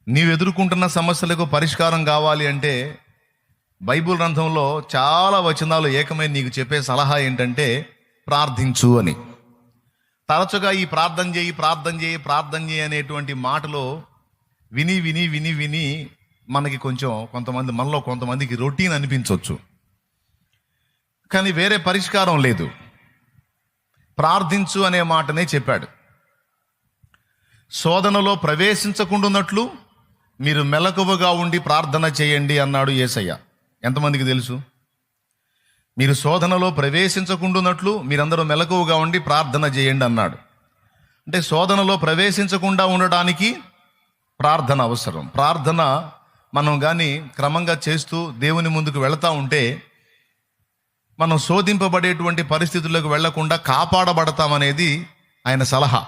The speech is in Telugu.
నీవు ఎదుర్కొంటున్న సమస్యలకు పరిష్కారం కావాలి అంటే బైబిల్ గ్రంథంలో చాలా వచనాలు ఏకమై నీకు చెప్పే సలహా ఏంటంటే ప్రార్థించు అని. తరచుగా ఈ ప్రార్థన చేయి ప్రార్థన చేయి ప్రార్థన చేయి అనేటువంటి మాటలు విని విని విని విని మనకి మనలో కొంతమందికి రొటీన్ అనిపించవచ్చు. కానీ వేరే పరిష్కారం లేదు. ప్రార్థించు అనే మాటనే చెప్పాడు. శోధనలో ప్రవేశించకుండాన్నట్లు మీరు మెలకువగా ఉండి ప్రార్థన చేయండి అన్నాడు యేసయ్య. ఎంతమందికి తెలుసు? మీరు శోధనలో ప్రవేశించకుండాన్నట్లు మీరందరూ మెలకువగా ఉండి ప్రార్థన చేయండి అన్నాడు. అంటే శోధనలో ప్రవేశించకుండా ఉండడానికి ప్రార్థన అవసరం. ప్రార్థన మనం కానీ క్రమంగా చేస్తూ దేవుని ముందుకు వెళతా ఉంటే మనం శోధింపబడేటువంటి పరిస్థితుల్లోకి వెళ్లకుండా కాపాడబడతామనేది ఆయన సలహా.